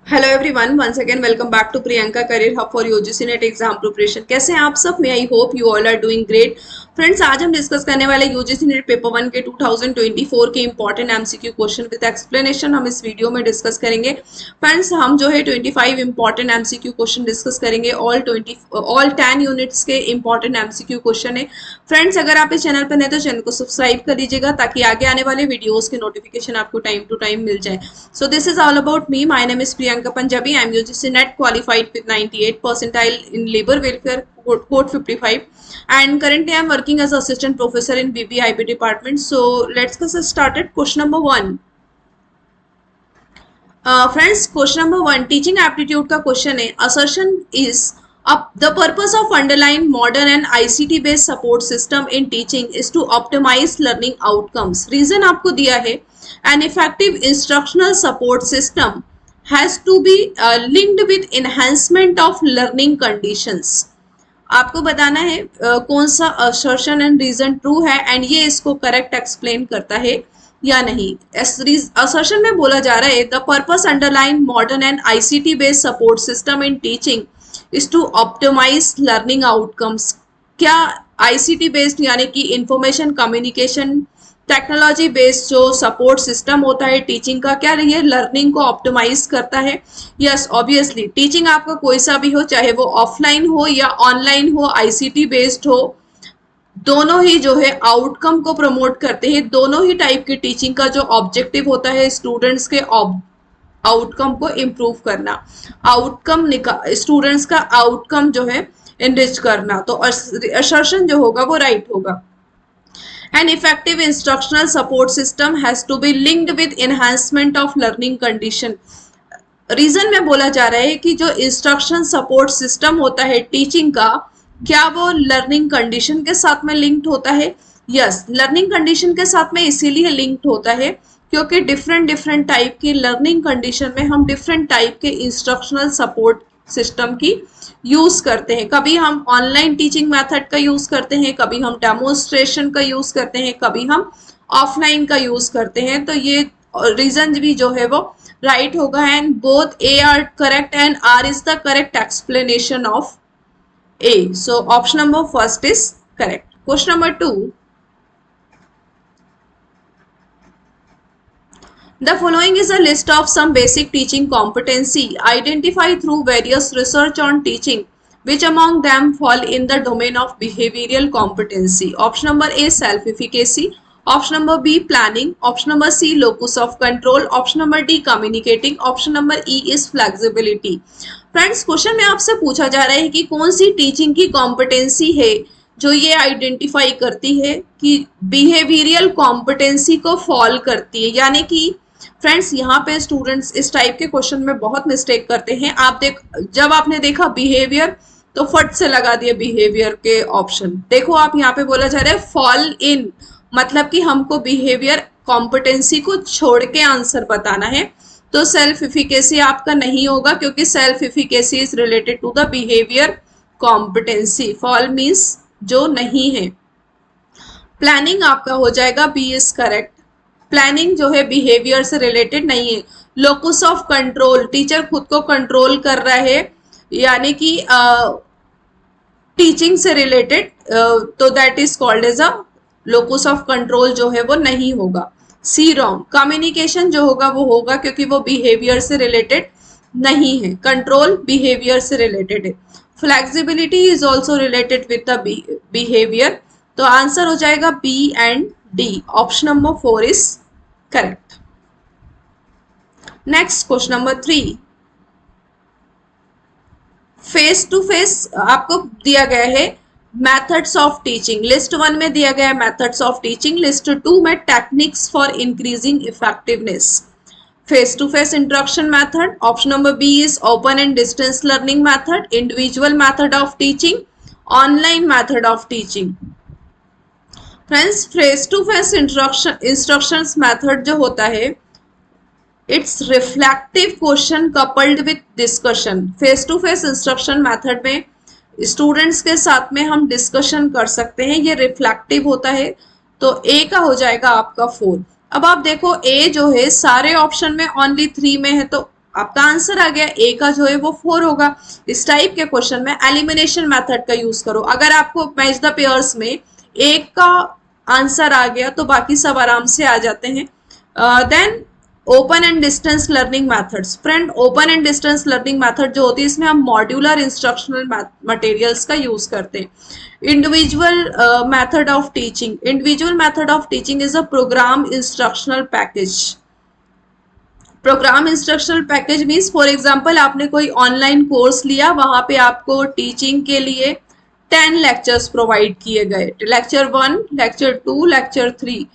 Hello everyone, once again welcome back to Priyanka career hub for UGC NET exam preparation. कैसे हैं आप सब? मैं I hope you all are doing great. Friends, आज हम discuss करने वाले यूजीसी नेट पेपर 1 के 2024 के important MCQ question with explanation हम इस वीडियो में डिस्कस करेंगे। फ्रेंड्स, हम जो है 25 इंपॉर्टेंट एमसीक्यू क्वेश्चन डिस्कस करेंगे। ऑल 10 यूनिट्स के इंपॉर्टेंट एमसीक्यू क्वेश्चन है। फ्रेंड्स, अगर आप इस चैनल पर नए तो चैनल को सब्सक्राइब कर लीजिएगा ताकि आगे आने वाले वीडियोज के नोटिफिकेशन आपको टाइम टू टाइम मिल जाए। So this is all about me. My name is Priyanka Punjabi. I am UGC NET qualified with 98 percentile in labor welfare code 55, and currently I am working as assistant professor in BBIB department. So let's get started. Question number 1. Friends, question number 1 teaching aptitude का question है. Assertion is the purpose of underlying modern and ICT based support system in teaching is to optimize learning outcomes. Reason आपको दिया है, an effective instructional support system has to be linked with enhancement of learning conditions. आपको बताना है कौन सा assertion and reason true है and ये इसको करेक्ट एक्सप्लेन करता है या नहीं। assertion में बोला जा रहा है the purpose underlying modern and ICT based support system in teaching is to optimize learning outcomes. क्या ICT based यानी कि इंफॉर्मेशन कम्युनिकेशन टेक्नोलॉजी बेस्ड जो सपोर्ट सिस्टम होता है टीचिंग का, क्या ये लर्निंग को ऑप्टिमाइज करता है? Yes, obviously. टीचिंग आपका कोई सा भी हो, चाहे वो ऑफलाइन हो या ऑनलाइन हो, आईसीटी बेस्ड हो, दोनों ही जो है आउटकम को प्रमोट करते हैं। दोनों ही टाइप की टीचिंग का जो ऑब्जेक्टिव होता है स्टूडेंट्स के आउटकम को इम्प्रूव करना, स्टूडेंट्स का आउटकम जो है एनरिच करना। तो असर्शन जो होगा वो राइट होगा। An effective instructional support system has to be linked with enhancement of learning condition. Reason में बोला जा रहा है कि जो इंस्ट्रक्शन सपोर्ट सिस्टम होता है टीचिंग का, क्या वो लर्निंग कंडीशन के साथ में लिंक्ड होता है? यस, लर्निंग कंडीशन के साथ में इसीलिए लिंक्ड होता है क्योंकि डिफरेंट टाइप की लर्निंग कंडीशन में हम डिफरेंट टाइप के इंस्ट्रक्शनल सपोर्ट सिस्टम की यूज करते हैं। कभी हम ऑनलाइन टीचिंग मेथड का यूज करते हैं, कभी हम डेमोन्स्ट्रेशन का यूज करते हैं, कभी हम ऑफलाइन का यूज करते हैं। तो ये रीजन भी जो है वो राइट होगा and both A R correct and R is the correct explanation of A. So option number first is correct. Question number 2. The following is a list of some basic teaching competency identified through various research on teaching. Which among them fall in the domain of behavioral competency? Option number A, self-efficacy. Option number B, planning. Option number C, locus of control. Option number D, communicating. Option number E is flexibility. Friends, question में आपसे पूछा जा रहा है कि कौन सी teaching की competency है जो ये आइडेंटिफाई करती है कि बिहेवियरल कॉम्पिटेंसी को फॉल करती है। यानी कि फ्रेंड्स, यहाँ पे स्टूडेंट्स इस टाइप के क्वेश्चन में बहुत मिस्टेक करते हैं। जब आपने देखा बिहेवियर तो फट से लगा दिया बिहेवियर के ऑप्शन। देखो, आप यहाँ पे बोला जा रहा है फॉल इन, मतलब कि हमको बिहेवियर कॉम्पिटेंसी को छोड़ के आंसर बताना है। तो सेल्फ इफिकेसी आपका नहीं होगा क्योंकि self efficacy is related to the behaviour competency. Fall means जो नहीं है। प्लानिंग आपका हो जाएगा, बी इज करेक्ट। प्लानिंग जो है बिहेवियर से रिलेटेड नहीं है। लोकस ऑफ कंट्रोल, टीचर खुद को कंट्रोल कर रहा है यानी कि टीचिंग से रिलेटेड, तो that is called as a locus of control जो है वो नहीं होगा। सी रॉन्ग। कम्युनिकेशन जो होगा वो होगा क्योंकि वो बिहेवियर से रिलेटेड नहीं है, कंट्रोल बिहेवियर से रिलेटेड है। Flexibility is also related with the behaviour. तो आंसर हो जाएगा B and D. Option number 4 is correct. Next question number 3. Face to face आपको दिया गया है मेथड्स ऑफ टीचिंग। लिस्ट 1 में दिया गया है मेथड्स ऑफ टीचिंग, लिस्ट 2 में techniques for increasing effectiveness. Face to face instruction method, option number B is open and distance learning method, individual method of teaching, online method of teaching. Friends, face to face instructions method जो होता है it's reflective question coupled with discussion. Face to face instruction method में students के साथ में हम discussion कर सकते हैं, ये रिफ्लेक्टिव होता है। तो ए का हो जाएगा आपका 4। अब आप देखो ए जो है सारे ऑप्शन में ओनली 3 में है, तो आपका आंसर आ गया, ए का जो है वो 4 होगा। इस टाइप के क्वेश्चन में एलिमिनेशन मेथड का यूज करो। अगर आपको मैच द पेयर्स में एक का आंसर आ गया तो बाकी सब आराम से आ जाते हैं। Then open and distance learning methods. Friend, open and distance learning method जो होती है इसमें हम मॉड्यूलर इंस्ट्रक्शनल मटेरियल्स का यूज करते हैं। Individual method of teaching. Individual method of teaching is a program instructional package. Program instructional package means for example आपने कोई ऑनलाइन कोर्स लिया, वहां पे आपको टीचिंग के लिए 10 लेक्चर्स प्रोवाइड किए गए, lecture 1, lecture 2, lecture 3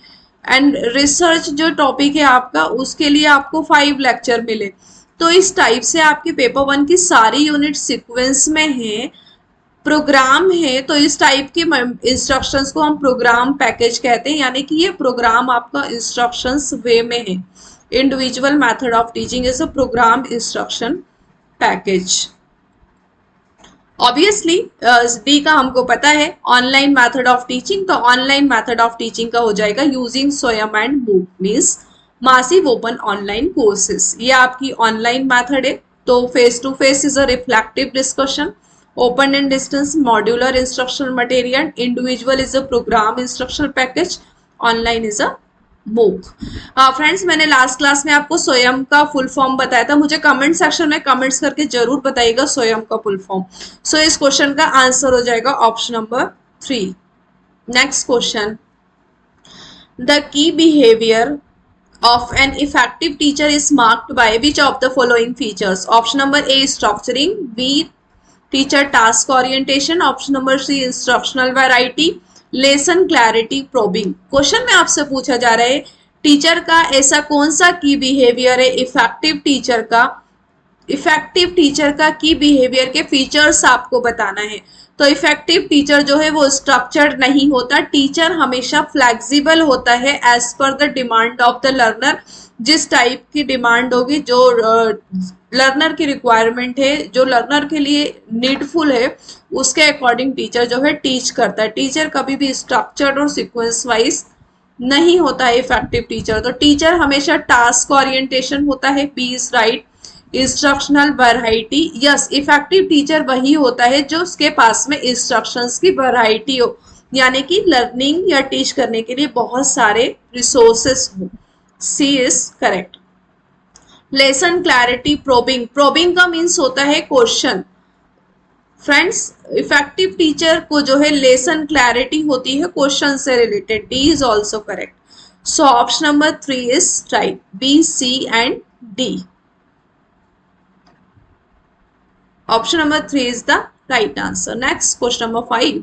and research जो टॉपिक है आपका उसके लिए आपको 5 लेक्चर मिले। तो इस टाइप से आपके पेपर 1 की सारी यूनिट सीक्वेंस में है, प्रोग्राम है, तो इस टाइप के इंस्ट्रक्शंस को हम प्रोग्राम पैकेज कहते हैं, यानी कि ये प्रोग्राम आपका इंस्ट्रक्शंस वे में है। Individual method of teaching is a program instruction package. Obviously D का हमको पता है ऑनलाइन मेथड ऑफ टीचिंग, तो ऑनलाइन मेथड ऑफ टीचिंग का हो जाएगा using Swayam and MOOC means massive open online courses. ये आपकी ऑनलाइन मेथड है। तो face to face is a reflective discussion, open and distance modular instructional material, individual is a program instructional package, online is a MOOC. Friends, मैंने last class में आपको स्वयं का full form बताया था, मुझे कमेंट सेक्शन में कमेंट्स करके जरूर बताइएगा स्वयं का फुल फॉर्म। सो इस क्वेश्चन का आंसर हो जाएगा option number 3। Next question, the key behaviour of an effective teacher is marked by which of the following features? Option number A structuring, B teacher task orientation, option number C instructional variety, lesson clarity, probing। Question में आपसे पूछा जा रहा है teacher का ऐसा कौन सा की बिहेवियर है इफेक्टिव टीचर का, इफेक्टिव टीचर का की बिहेवियर के फीचर्स आपको बताना है। तो इफेक्टिव टीचर जो है वो स्ट्रक्चर्ड नहीं होता, टीचर हमेशा फ्लेक्सिबल होता है एज पर the demand of the learner. जिस टाइप की डिमांड होगी, जो लर्नर की रिक्वायरमेंट है, जो लर्नर के लिए नीडफुल है, उसके अकॉर्डिंग टीचर जो है टीच करता है। टीचर कभी भी स्ट्रक्चर्ड और सीक्वेंस वाइज नहीं होता है इफेक्टिव टीचर। तो टीचर हमेशा टास्क ओरिएंटेशन होता है, B is right. Instructional variety, yes, effective teacher वही होता है जो उसके पास में इंस्ट्रक्शंस की वैरायटी हो, यानी कि लर्निंग या टीच करने के लिए बहुत सारे रिसोर्सेस हो। C is correct. Lesson clarity, probing, probing का मीन्स होता है क्वेश्चन। फ्रेंड्स, इफेक्टिव टीचर को जो है लेसन क्लैरिटी होती है क्वेश्चन से related. D is also correct. So option number 3 is right, B, C and D. Option number 3 is the right answer. Next, question number 5.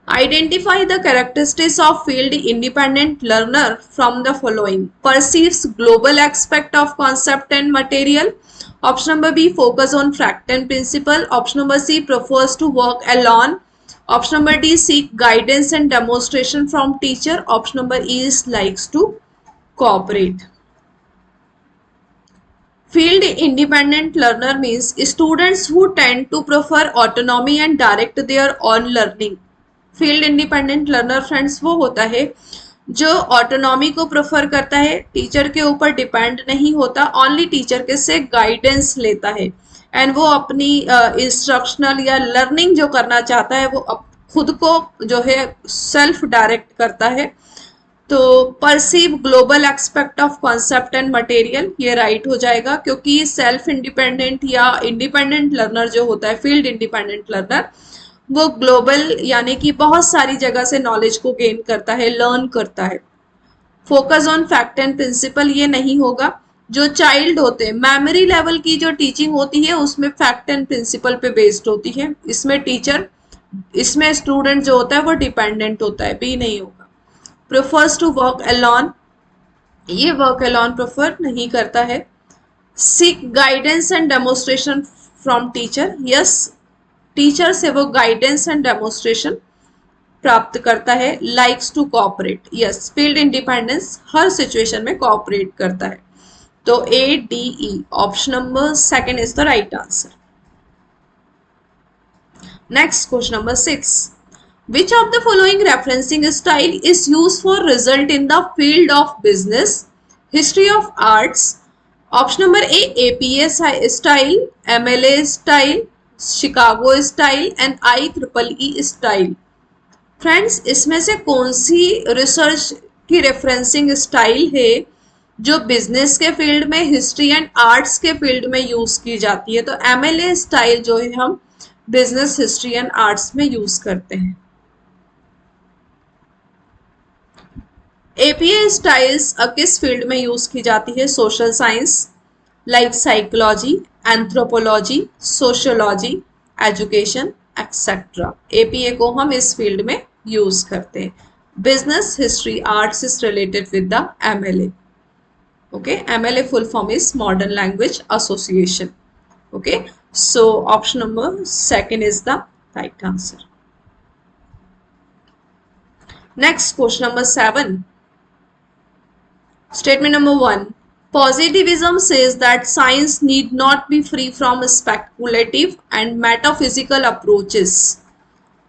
Identify the characteristics of field independent learner from the following. Perceives global aspect of concept and material. Option number B, focus on Fractal principle. Option number C, prefers to work alone. Option number D, seek guidance and demonstration from teacher. Option number E is likes to cooperate. Field independent learner means students who tend to prefer autonomy and direct their own learning. Field independent learner friends वो होता है जो autonomy को prefer करता है, teacher के ऊपर depend नहीं होता, ओनली टीचर के से गाइडेंस लेता है, एंड वो अपनी इंस्ट्रक्शनल या लर्निंग जो करना चाहता है वो खुद को जो है सेल्फ डायरेक्ट करता है। तो perceive global expect of concept and material, ये राइट हो जाएगा, क्योंकि सेल्फ इंडिपेंडेंट या इंडिपेंडेंट लर्नर जो होता है, फील्ड इंडिपेंडेंट लर्नर, वो ग्लोबल यानी कि बहुत सारी जगह से नॉलेज को गेन करता है, लर्न करता है। Focus on fact and principle, ये नहीं होगा। जो चाइल्ड होते हैं, मेमोरी लेवल की जो टीचिंग होती है उसमें फैक्ट एंड प्रिंसिपल पे बेस्ड होती है, इसमें टीचर, इसमें स्टूडेंट जो होता है वो डिपेंडेंट होता है, बी नहीं होगा। prefers to work alone, ये work alone prefer नहीं करता है। seek guidance and demonstration from teacher, yes, teacher से वो guidance and demonstration प्राप्त करता है। likes to cooperate, yes, field independence her situation में cooperate करता है। तो A, D, E, option number 2 is the right answer. Next, question number 6. Which of the following referencing style is used for result in the field of business, history of arts, option number A APA style, MLA style, Chicago style and IEEE style. Friends, इसमें से कौन सी research की referencing style है जो business के field में, history and arts के field में यूज की जाती है? तो एमएलए स्टाइल जो है हम बिजनेस, हिस्ट्री एंड आर्ट्स में यूज करते हैं। एपीए स्टाइल्स किस फील्ड में यूज की जाती है? Social science, like psychology, anthropology, sociology, education etcetera. APA को हम इस फील्ड में यूज करते हैं। Business, history, arts is related with the MLA. Okay, MLA full form is Modern Language Association. Okay, so option number second is the right answer. Next, question number 7. Statement number 1. Positivism says that science need not be free from speculative and metaphysical approaches.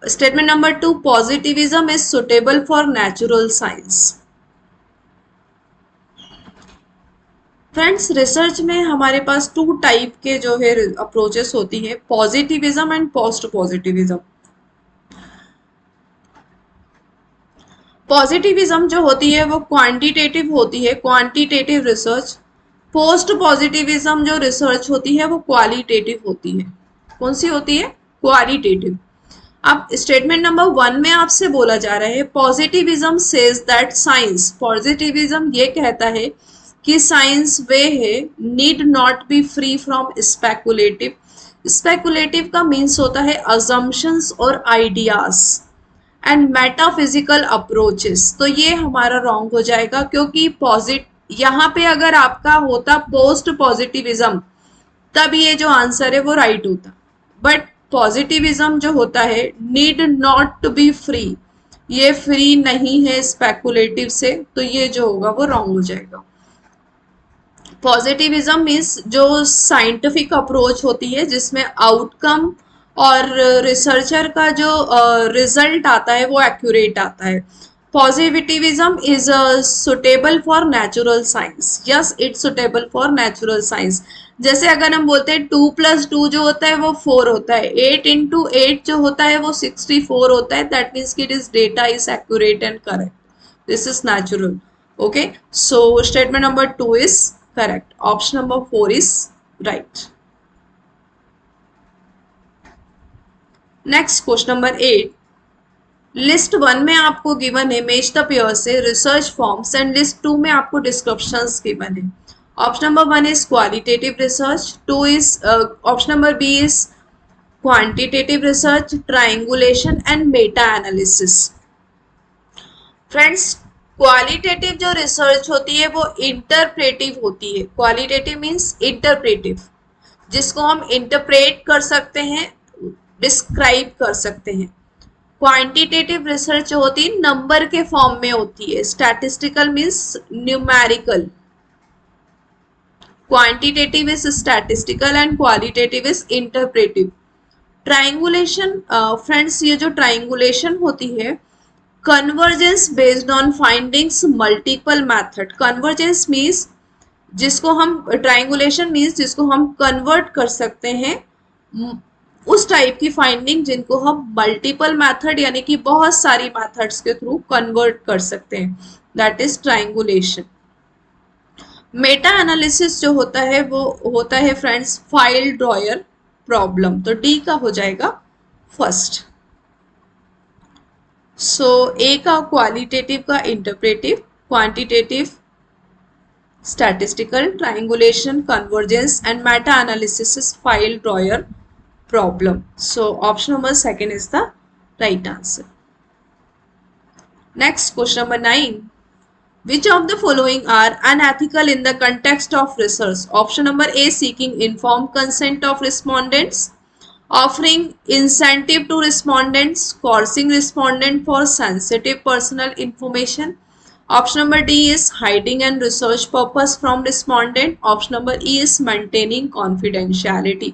Statement number 2. Positivism is suitable for natural science. Friends, research में हमारे पास 2 type के जो है approaches होती है, positivism and post positivism. Positivism जो होती है वो क्वांटिटेटिव होती है, क्वांटिटेटिव रिसर्च। पोस्ट पॉजिटिविज्म जो रिसर्च होती है वो क्वालिटेटिव होती है। कौन सी होती है? क्वालिटेटिव। अब स्टेटमेंट नंबर 1 में आपसे बोला जा रहा है positivism says that science, positivism ये कहता है कि साइंस वे है need not be free from speculative. Speculative का मीन्स होता है अजम्पशंस और आइडियाज एंड मेटाफिजिकल अप्रोचेस। तो ये हमारा रॉन्ग हो जाएगा, क्योंकि यहाँ पे अगर आपका होता पोस्ट पॉजिटिविज्म तब ये जो आंसर है वो राइट होता, बट पॉजिटिविज्म जो होता है need not to be free, ये फ्री नहीं है स्पेकुलेटिव से, तो ये जो होगा वो रॉन्ग हो जाएगा। पॉजिटिविज्म मीन्स जो साइंटिफिक अप्रोच होती है जिसमें आउटकम और रिसर्चर का जो रिजल्ट आता है वो एक्यूरेट आता है। Positivism is suitable for natural science. Yes, it's suitable for natural science. जैसे अगर हम बोलते हैं 2+2 जो होता है वो 4 होता है, 8 × 8 जो होता है वो 64 होता है, दैट मीन्स कि this data is accurate and correct, this is natural. Okay, so statement number 2 is correct. Option number 4 is right. Next, question number 8. List 1 में आपको given है match the pair से research forms and list 2 में आपको descriptions given है. Option number 1 is qualitative research, 2 is option number B is quantitative research, triangulation and meta analysis. Friends, qualitative जो research होती है वो इंटरप्रेटिव होती है। क्वालिटेटिव मीन्स इंटरप्रेटिव, जिसको हम इंटरप्रेट कर सकते हैं, डिस्क्राइब कर सकते हैं। क्वांटिटेटिव रिसर्च जो होती है नंबर के फॉर्म में होती है। Statistical means numerical. Quantitative is statistical and qualitative is interpretive. Triangulation, friends, ये जो ट्राइंगुलेशन होती है convergence based on findings multiple method. Convergence means जिसको हम, ट्राइंगुलेशन मीन्स जिसको हम कन्वर्ट कर सकते हैं उस टाइप की फाइंडिंग जिनको हम मल्टीपल मेथड यानी कि बहुत सारी मेथड्स के थ्रू कन्वर्ट कर सकते हैं, that is triangulation. Meta analysis जो होता है वो होता है फ्रेंड्स फाइल ड्रॉयर प्रॉब्लम। तो डी का हो जाएगा फर्स्ट। सो ए का क्वालिटेटिव का interpretive, quantitative statistical, triangulation convergence and Meta analysis is file dryer problem. So option number 2 is the right answer. Next, question number 9. Which of the following are unethical in the context of research? Option number A, seeking informed consent of respondents, offering incentive to respondents, coercing respondent for sensitive personal information. Option number D is hiding and research purpose from respondent. Option number E is maintaining confidentiality.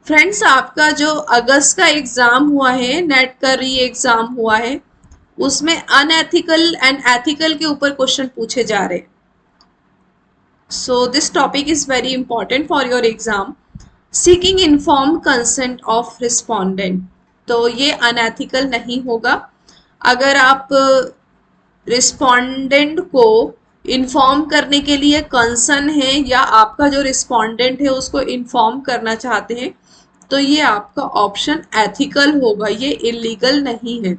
Friends, आपका जो अगस्त का exam हुआ है, net का री exam हुआ है, उसमें अनएथिकल एंड एथिकल के ऊपर क्वेश्चन पूछे जा रहे हैं। So this topic is very important for your exam. Seeking informed consent of respondent. तो ये अनएथिकल नहीं होगा. अगर आप रिस्पोंडेंट को इन्फॉर्म करने के लिए कंसर्न है या आपका जो रिस्पोंडेंट है उसको इन्फॉर्म करना चाहते हैं तो ये आपका ऑप्शन एथिकल होगा, ये इलीगल नहीं है.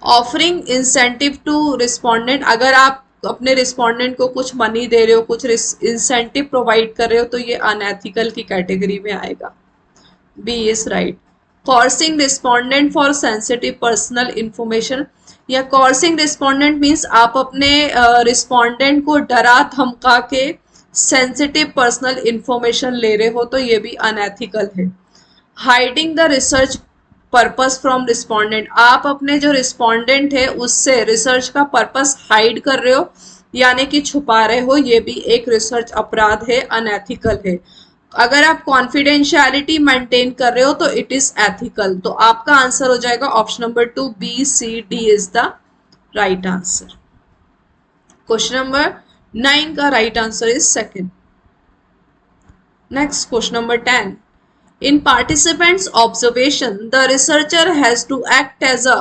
ऑफरिंग इंसेंटिव टू रिस्पोंडेंट, अगर आप अपने रिस्पोंडेंट को कुछ मनी दे रहे हो, कुछ इंसेंटिव प्रोवाइड कर रहे हो तो ये अनएथिकल की कैटेगरी में आएगा. B is right. Coercing respondent for sensitive personal information, या कॉर्सिंग रिस्पोंडेंट मीन्स आप अपने रिस्पोंडेंट को डरा धमका के सेंसिटिव पर्सनल इंफॉर्मेशन ले रहे हो तो ये भी अनएथिकल है. Hiding the research purpose from respondent, आप अपने जो रिस्पोंडेंट है उससे रिसर्च का पर्पस हाइड कर रहे हो यानी कि छुपा रहे हो, ये भी एक रिसर्च अपराध है, अनएथिकल है. अगर आप कॉन्फिडेंशियलिटी मेंटेन कर रहे हो तो इट इज एथिकल. तो आपका आंसर हो जाएगा option number 2, B C D is the right answer. Question number 9 का right answer is second. Next question number 10. In participants' observation, the researcher has to act as a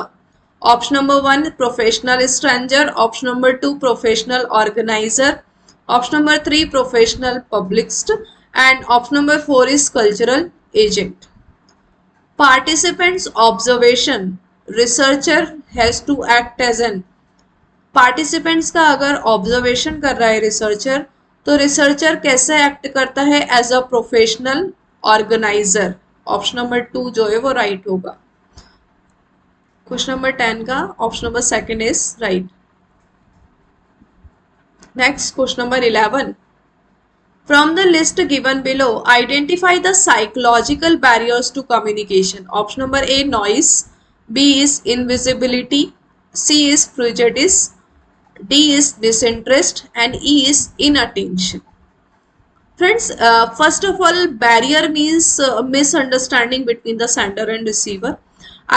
option number 1 professional stranger, option number 2 professional organizer, option number 3 professional publicist, and option number 4 is cultural agent. Participants' observation, researcher has to act as an, participants का अगर observation कर रहा है researcher तो researcher कैसे act करता है? As a professional organiser. Option number 2 जो है वो राइट होगा. क्वेश्चन नंबर 10 का option number second is right. Next question number 11. From the list given below identify the psychological barriers to communication. Option number A noise, B is invisibility, C is prejudice, D is disinterest and E is inattention. Friends, first of all, barrier means misunderstanding between the sender and receiver.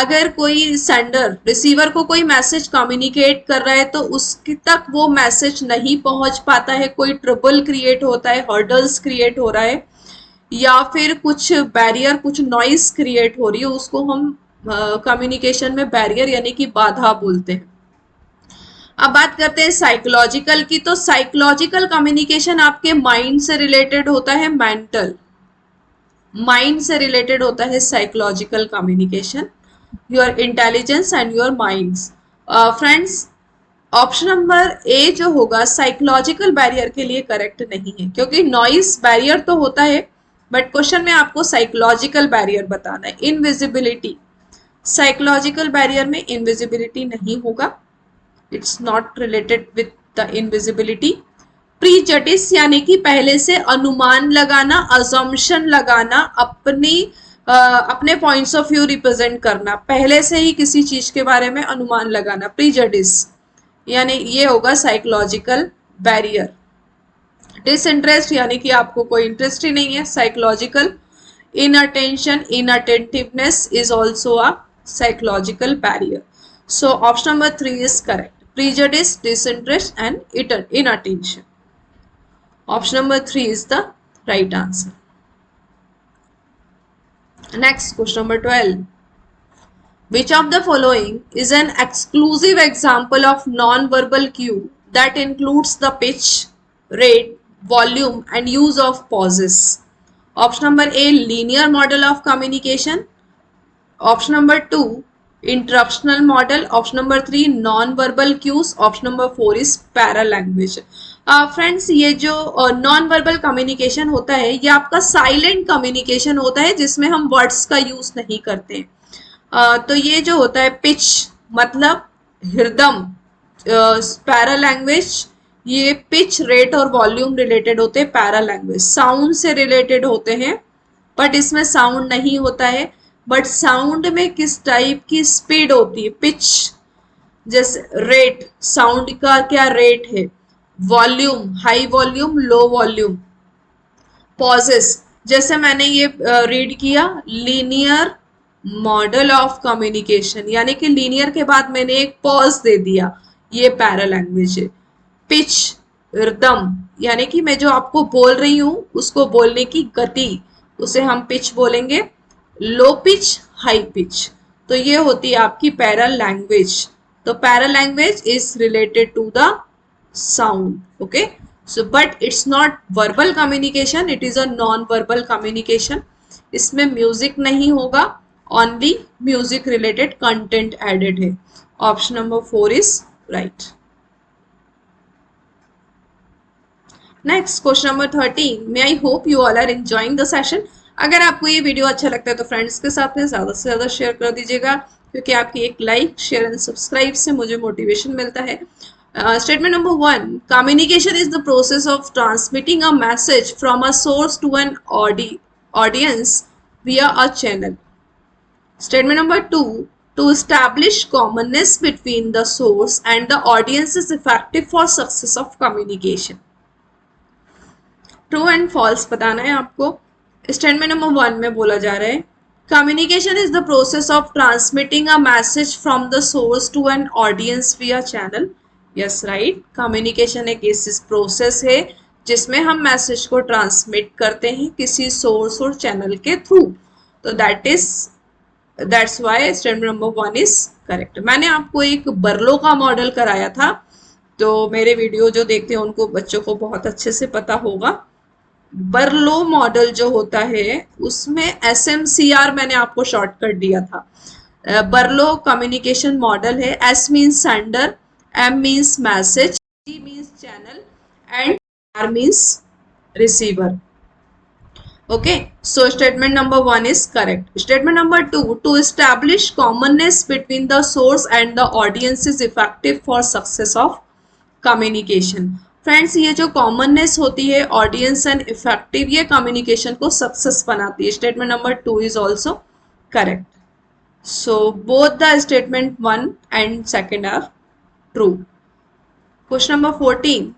अगर कोई sender receiver को कोई message communicate कर रहा है तो उसके तक वो मैसेज नहीं पहुंच पाता है, कोई ट्रबल क्रिएट होता है, हर्डल्स क्रिएट हो रहा है या फिर कुछ बैरियर, कुछ नॉइस क्रिएट हो रही है, उसको हम कम्युनिकेशन में बैरियर यानी कि बाधा बोलते हैं. अब बात करते हैं साइकोलॉजिकल की. तो साइकोलॉजिकल कम्युनिकेशन आपके माइंड से रिलेटेड होता है, मेंटल माइंड से रिलेटेड होता है psychological communication, your intelligence and your minds. Friends, option number ए जो होगा साइकोलॉजिकल बैरियर के लिए करेक्ट नहीं है, क्योंकि नॉइस बैरियर तो होता है बट क्वेश्चन में आपको साइकोलॉजिकल बैरियर बताना है. इनविजिबिलिटी, साइकोलॉजिकल बैरियर में इनविजिबिलिटी नहीं होगा, it's not related with the invisibility. Prejudice यानी कि पहले से अनुमान लगाना, अजम्पशन लगाना, अपने पॉइंट्स ऑफ व्यू रिप्रेजेंट करना, पहले से ही किसी चीज के बारे में अनुमान लगाना, प्रीजडिस यानी ये होगा साइकोलॉजिकल बैरियर. डिसइंटरेस्ट यानी कि आपको कोई इंटरेस्ट ही नहीं है, psychological. Inattention, inattentiveness is also a psychological barrier. So option number 3 is correct. Prejudice, disinterest and inattention. Option number 3 is the right answer. Next question number 12. Which of the following is an exclusive example of non-verbal cue that includes the pitch, rate, volume and use of pauses? Option number A linear model of communication. Option number 2 interactional model. Option number 3 non verbal cues. Option number 4 is paralanguage. Friends, ये जो non verbal communication होता है ये आपका silent communication होता है जिसमें हम वर्ड्स का यूज नहीं करते. तो ये जो होता है पिच मतलब हृदम. पैरा लैंग्वेज ये पिच, रेट और वॉल्यूम रिलेटेड होते हैं. पैरा लैंग्वेज साउंड से रिलेटेड होते हैं बट इसमें साउंड नहीं होता है, बट साउंड में किस टाइप की स्पीड होती है, पिच. जैसे रेट, साउंड का क्या रेट है. Volume, high volume, low volume. Pauses, जैसे मैंने ये रीड किया लीनियर मॉडल ऑफ कम्युनिकेशन यानी कि लीनियर के बाद मैंने एक पॉज दे दिया, ये पैरा लैंग्वेज है. पिच रिदम, यानी कि मैं जो आपको बोल रही हूं उसको बोलने की गति, उसे हम पिच बोलेंगे। लो पिच, हाई पिच, तो ये होती है आपकी पैरल लैंग्वेज। तो paralanguage is related to the sound. Okay, so but it's not verbal communication, it is a non verbal communication. इसमें म्यूजिक नहीं होगा, only music related content added है। Option number 4 is right. Next question number 13, may I hope you all are enjoying the session. अगर आपको ये video अच्छा लगता है तो फ्रेंड्स के साथ में ज़्यादा से ज़्यादा शेयर कर दीजिएगा, क्योंकि आपकी एक लाइक, शेयर एंड सब्सक्राइब से मुझे मोटिवेशन मिलता है। Statement number 1, communication is the process of transmitting a message from a source to an audience via a channel. Statement number 2, to establish commonness between the source and the audience is effective for success of communication. True and false बताना है आपको। Statement number 1 में बोला जा रहा है, communication is the process of transmitting a message from the source to an audience via channel. Yes right, communication एक ऐसी प्रोसेस है जिसमें हम मैसेज को ट्रांसमिट करते हैं किसी सोर्स और चैनल के थ्रू। तो that's why statement number 1 is correct. मैंने आपको एक बर्लो का मॉडल कराया था, तो मेरे वीडियो जो देखते हैं उनको, बच्चों को बहुत अच्छे से पता होगा। बर्लो मॉडल जो होता है उसमें SMCR मैंने आपको शॉर्टकट दिया था। बर्लो कम्युनिकेशन मॉडल है। S means sender, M means message, C means channel and R means receiver. Okay, so statement number 1 is correct. Statement number 2, to establish commonness between the source and the audience is effective for success of communication. Friends, ये जो commonness होती है audience and effective, ये communication को success बनाती है। Statement number 2 is also correct. So both the statement 1 and 2 are true. Question number 14,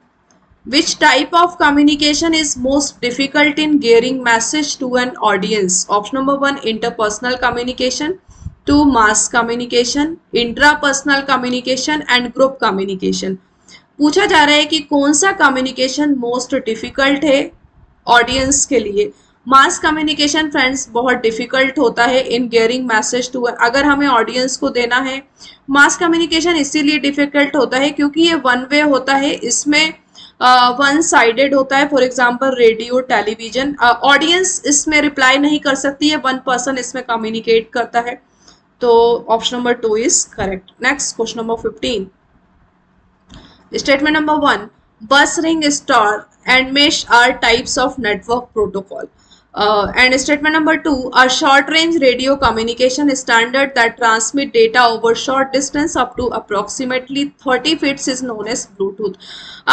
which type of communication is most difficult in getting message to an audience? Option number 1, interpersonal communication, 2, mass communication, intrapersonal communication and group communication. पूछा जा रहा है कि कौन सा communication most difficult है audience के लिए। मास कम्युनिकेशन फ्रेंड्स बहुत डिफिकल्ट होता है इन गियरिंग मैसेज टू, अगर हमें ऑडियंस को देना है। मास कम्युनिकेशन इसीलिए डिफिकल्ट होता है क्योंकि ये वन वे होता है, इसमें वन साइडेड होता है। For example radio, television, audience इसमें रिप्लाई नहीं कर सकती है, वन पर्सन इसमें कम्युनिकेट करता है। तो option number 2 is correct. Next question number 15, statement number 1, bus ring, star and mesh are types of network protocol. And statement number 2, a short range radio communication standard that transmit data over short distance up to approximately 30 feet is known as Bluetooth.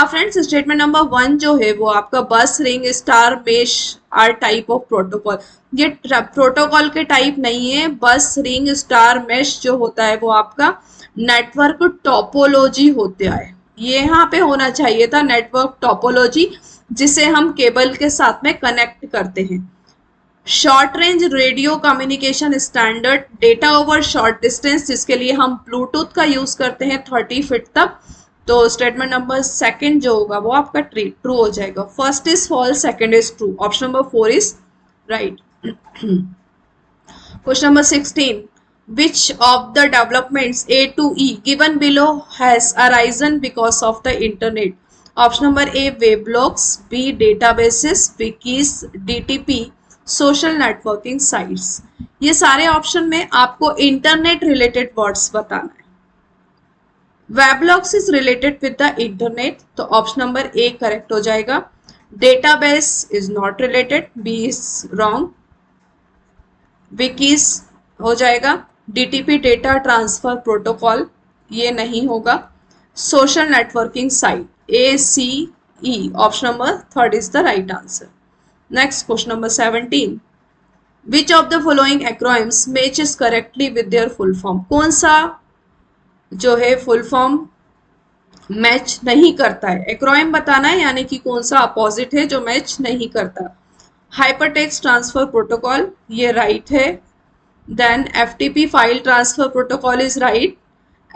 Friends, statement number 1 जो है वो आपका bus ring, star, mesh are type of protocol. ये protocol के type नहीं है। बस ring, star, mesh जो होता है वो आपका नेटवर्क टोपोलॉजी होता है। ये यहाँ पे होना चाहिए था नेटवर्क टोपोलॉजी, जिसे हम केबल के साथ में कनेक्ट करते हैं। Short range radio communication standard, data over short distance, जिसके लिए हम ब्लूटूथ का यूज करते हैं 30 फीट तक। तो स्टेटमेंट नंबर 2 जो होगा वो आपका ट्रू हो जाएगा। First is false, second is true. Option number 4 is right. Question number 16, which of the developments A to E given below has arisen because of the internet? Option number A, weblogs, B, databases, wikis, DTP, social networking sites. ये सारे option में आपको internet related words बताना है। Weblogs is related with the internet, तो option number A correct हो जाएगा। Database is not related, B is wrong. Wikis हो जाएगा। DTP डेटा ट्रांसफर प्रोटोकॉल, ये नहीं होगा। Social networking site, ACE, option number 3 is the right answer. Next question number 17, which of the following acronyms matches correctly with their full form? कौन सा जो है full form match नहीं करता है? एक्रोनिम बताना है, यानी कि कौन सा अपोजिट है जो मैच नहीं करता। हाइपरटेक्स्ट ट्रांसफर प्रोटोकॉल, ये राइट है। Then FTP file transfer protocol is right.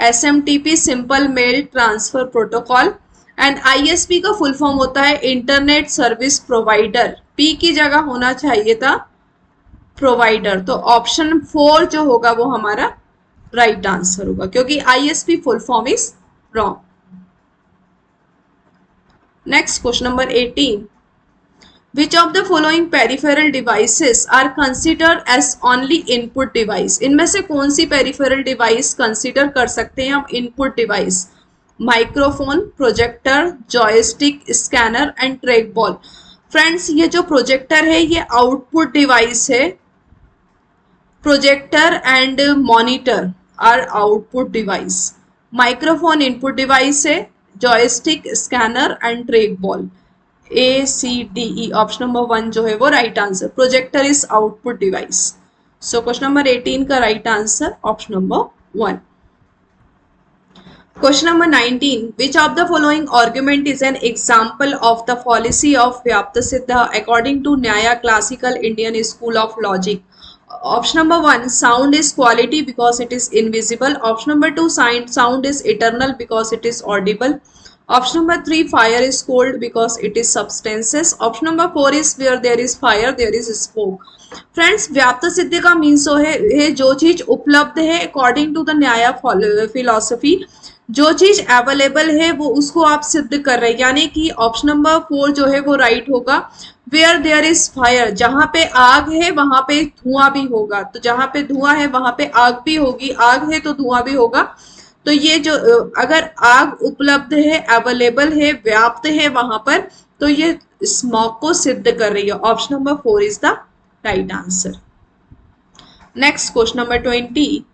SMTP simple mail transfer protocol and ISP का फुल फॉर्म होता है इंटरनेट सर्विस प्रोवाइडर, P की जगह होना चाहिए था प्रोवाइडर, तो ऑप्शन 4 जो होगा वो हमारा राइट आंसर होगा, क्योंकि ISP full form is wrong. Next question number 18. Which of the following peripheral devices are considered as only input device? इनमें से कौन सी peripheral device consider कर सकते हैं हम input device? Microphone, projector, joystick, scanner and track ball. Friends, ये जो projector है ये आउटपुट डिवाइस है. Projector and monitor are output device. Microphone input device है, joystick, scanner and track ball. ACDE option number 1 जो है वो right answer. Projector is output device. So question number 18 का right answer option number 1. Question number 19. Which of the following argument is an example of the fallacy of Vyaptasiddha according to Nyaya Classical Indian School of Logic? Option number 1. Sound is quality because it is invisible. Option number 2. Sound is eternal because it is audible. Option number 3. Fire is cold because it is substances. Option number 4 is where there is fire there is smoke. Friends, व्याप्त सिद्धि का means है जो चीज उपलब्ध है according to the न्याय philosophy. जो चीज अवेलेबल है वो उसको आप सिद्ध कर रहे हैं, यानी कि ऑप्शन नंबर 4 जो है वो राइट होगा. वेयर देयर इज फायर, जहां पे आग है वहां पे धुआं भी होगा, तो जहां पे धुआं है वहां पे आग भी होगी, आग है तो धुआं भी होगा. तो ये जो अगर आग उपलब्ध है, अवेलेबल है, व्याप्त है वहां पर, तो ये स्मोक को सिद्ध कर रही है. Option number 4 is the right answer. Next question number 20.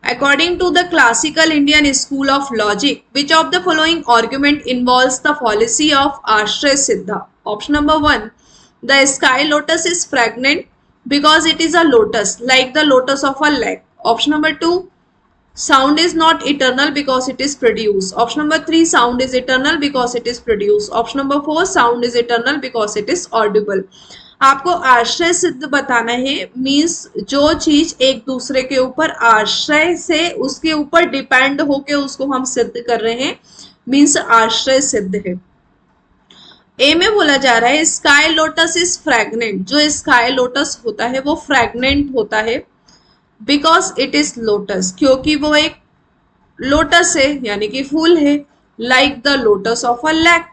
According to the classical Indian school of logic, which of the following argument involves the fallacy of Ashray Siddha? Option number 1. The sky lotus is fragrant because it is a lotus, like the lotus of a lake. Option number 2. Sound is not eternal because it is produced. Option number 3. Sound is eternal because it is produced. Option number 4. Sound is eternal because it is audible. आपको आश्रय सिद्ध बताना है, means जो चीज एक दूसरे के ऊपर आश्रय से उसके ऊपर डिपेंड होके उसको हम सिद्ध कर रहे हैं, मीन्स आश्रय सिद्ध है. ए में बोला जा रहा है स्काई लोटस इज फ्रैग्नेंट. जो स्काई लोटस होता है वो फ्रैग्नेंट होता है बिकॉज इट इज लोटस, क्योंकि वो एक लोटस है यानी कि फूल है. Like the lotus of a lake,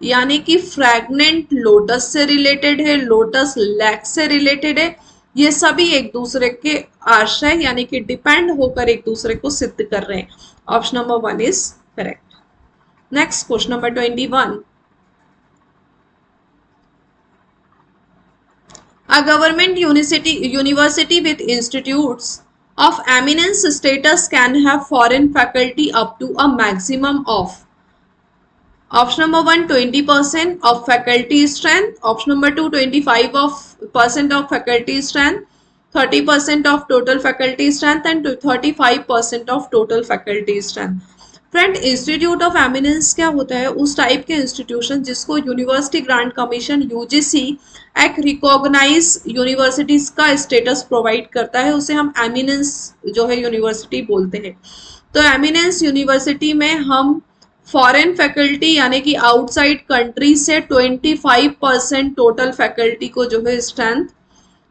यानी कि फ्रैग्नेंट लोटस से रिलेटेड है, लोटस लैक से रिलेटेड है. ये सभी एक दूसरे के आश्रय यानी कि डिपेंड होकर एक दूसरे को सिद्ध कर रहे हैं. Option number 1 is correct. Next question number 21. A government university with institutes of eminence status can have foreign faculty up to a maximum of. Option number 1, 20% of faculty strength. Option number 2, 25% of faculty strength, 30% of total faculty strength and 35% of total faculty strength. Friend, institute of eminence क्या होता है? उस type के institution जिसको university grant commission UGC एक recognise universities का status provide करता है, उसे हम एमिनेंस जो है यूनिवर्सिटी बोलते हैं. तो एमिनेंस यूनिवर्सिटी में हम फॉरेन फैकल्टी यानी कि आउटसाइड कंट्री से 25% टोटल फैकल्टी को जो है स्ट्रेंथ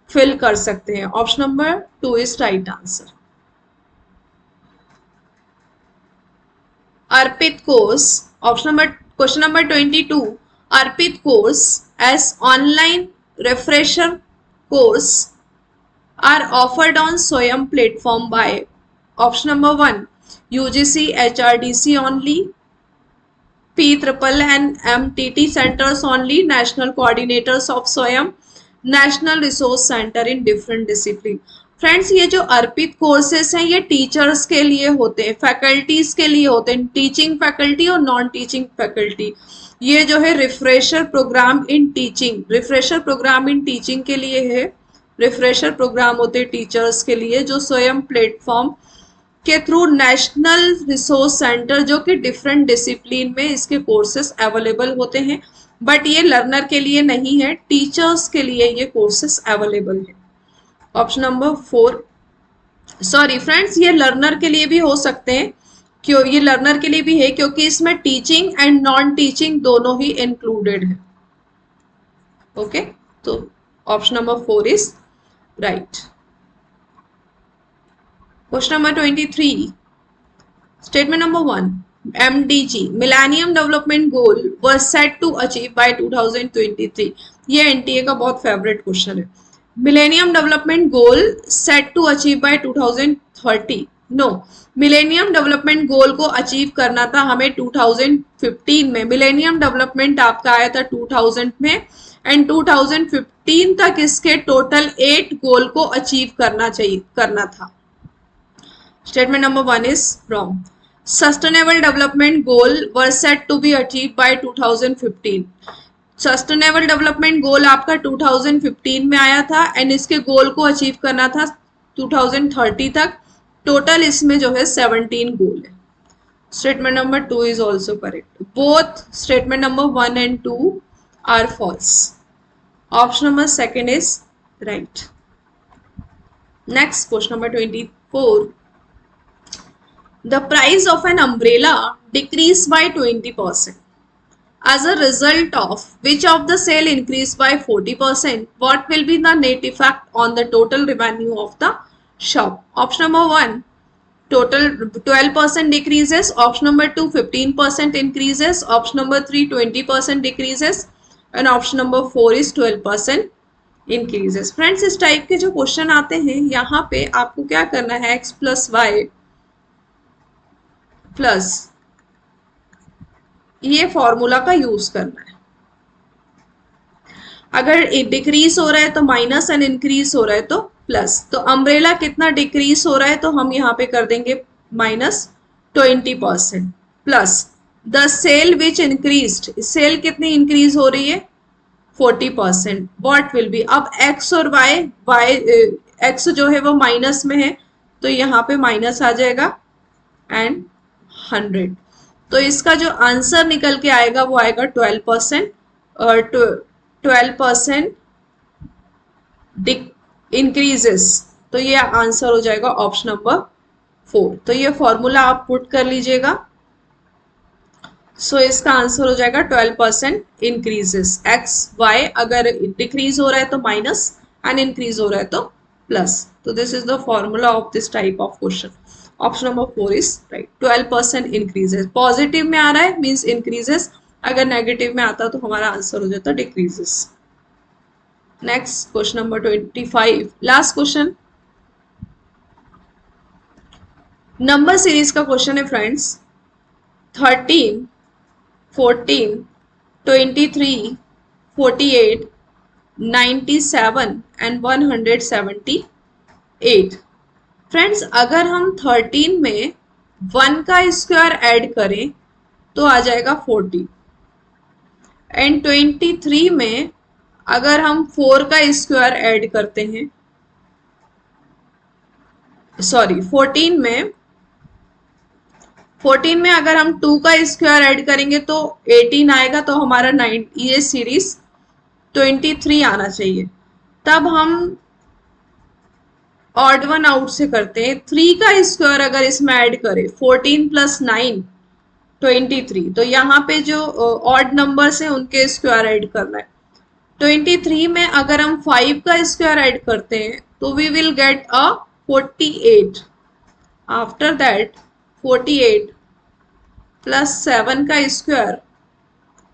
फिल कर सकते हैं. Option number 2 is right answer. Arpit course, option number question number 22. Arpit course as online refresher course are offered on SWAYAM platform by. Option number 1, UGC HRDC only, PNNN MTT centers only, national coordinators of SWAYAM, national resource center in different discipline. Friends, ये जो अर्पित courses हैं ये teachers के लिए होते हैं, faculties के लिए होते हैं, टीचिंग फैकल्टी और नॉन टीचिंग फैकल्टी. ये जो है refresher program in teaching, refresher program in teaching के लिए है. रिफ्रेशर प्रोग्राम होते हैं टीचर्स के लिए जो स्वयं प्लेटफॉर्म के थ्रू नेशनल रिसोर्स सेंटर जो कि डिफरेंट डिसिप्लिन में इसके कोर्सेस अवेलेबल होते हैं. बट ये लर्नर के लिए नहीं है, टीचर्स के लिए ये कोर्सेस अवेलेबल है. ऑप्शन नंबर 4, सॉरी फ्रेंड्स, ये लर्नर के लिए भी हो सकते हैं क्यों ये लर्नर के लिए भी है क्योंकि इसमें टीचिंग एंड नॉन टीचिंग दोनों ही इंक्लूडेड है। ओके, तो option number 4 is right. Question number 23, statement number 1, MDG millennium development goal was set to achieve by 2023। ये एनटीए का बहुत फेवरेट क्वेश्चन है। Millennium development goal set to achieve by 2030, no, millennium development goal को achieve करना था हमें 2015 में। Millennium development आपका आया था 2000 में एंड 2015 तक इसके टोटल 8 गोल को अचीव करना था। Statement number 1 is wrong. Sustainable development goal was set to be achieved by 2015. Sustainable development goal आपका 2015 में आया था एंड इसके गोल को अचीव करना था 2030 तक। टोटल इसमें जो है 17 गोल है। Statement number 2 is also correct. Both statement number 1 and 2 are false. Option number 2 is right. Next, question number 24. The price of an umbrella decreased by 20%. As a result of which of the sale increased by 40%, what will be the net effect on the total revenue of the shop? Option number 1, total 12% decreases. Option number 2, 15% increases. Option number 3, 20% decreases. And option number 4 is 12% increases. Friends, इस type के जो question आते हैं यहाँ पे आपको क्या करना है, x plus y प्लस ये फॉर्मूला का यूज करना है। अगर डिक्रीज हो रहा है तो माइनस एंड इंक्रीज हो रहा है तो प्लस। तो अम्ब्रेला कितना डिक्रीज हो रहा है तो हम यहाँ पे कर देंगे minus 20% plus the sale which increased, sale कितनी इंक्रीज हो रही है 40%, व्हाट विल बी। अब x और y x जो है वो माइनस में है तो यहाँ पे माइनस आ जाएगा एंड 100। तो इसका जो आंसर निकल के आएगा वो आएगा 12% और 12% इंक्रीजेस। तो ये आंसर हो जाएगा ऑप्शन नंबर 4। तो ये फॉर्मूला आप पुट कर लीजिएगा। सो इसका आंसर हो जाएगा 12% इंक्रीजेस। एक्स वाई अगर डिक्रीज हो रहा है तो माइनस एंड इंक्रीज हो रहा है तो प्लस। तो this is the formula of this type of question. Option number 4 is right. 12% increases, positive में आ रहा है मीन्स इंक्रीजेस, अगर नेगेटिव में आता तो हमारा आंसर हो जाता decreases. Next question number 25, last question, number series का क्वेश्चन है फ्रेंड्स। 13, 14, 23, 48, 97 एंड 178। फ्रेंड्स, अगर हम 13 में 1 का स्क्वायर ऐड करें तो आ जाएगा 40 एंड 23 में अगर हम 4 का स्क्वायर ऐड करते हैं, सॉरी 14 में अगर हम 2 का स्क्वायर ऐड करेंगे तो 18 आएगा। तो हमारा 9 ये सीरीज 23 आना चाहिए। तब हम ऑड वन आउट से करते हैं। 3 का स्क्वायर अगर इसमें ऐड करें 14 प्लस 9 23, तो यहाँ पे जो ऑड नंबर्स हैं उनके स्क्वायर ऐड करना है। 23 में अगर हम 5 का स्क्वायर ऐड करते हैं तो we will get a 48। After that 48 plus 7 का स्क्वायर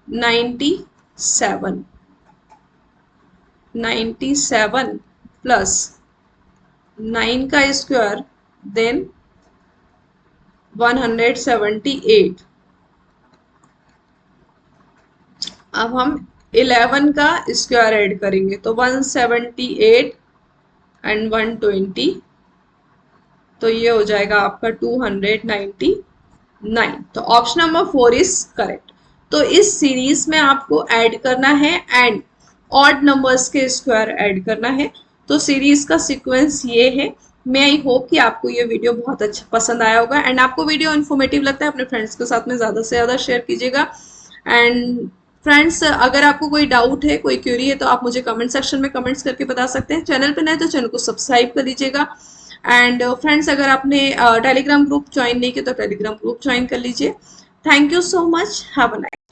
97, 97 प्लस 9 का स्क्वायर देन 178। अब हम 11 का स्क्वायर ऐड करेंगे तो 178 एंड 120, तो ये हो जाएगा आपका 299। तो ऑप्शन नंबर 4 इज करेक्ट। तो इस सीरीज में आपको ऐड करना है एंड ऑड नंबर्स के स्क्वायर ऐड करना है। तो सीरीज का सीक्वेंस ये है। मैं आई होप कि आपको ये वीडियो बहुत अच्छा पसंद आया होगा एंड आपको वीडियो इन्फॉर्मेटिव लगता है अपने फ्रेंड्स के साथ में ज़्यादा से ज़्यादा शेयर कीजिएगा। एंड फ्रेंड्स, अगर आपको कोई डाउट है, कोई क्वेरी है तो आप मुझे कमेंट सेक्शन में कमेंट्स करके बता सकते हैं। चैनल पे नए तो चैनल को सब्सक्राइब कर लीजिएगा एंड फ्रेंड्स, अगर आपने टेलीग्राम ग्रुप ज्वाइन नहीं किया तो टेलीग्राम ग्रुप ज्वाइन कर लीजिए। Thank you so much, have a nice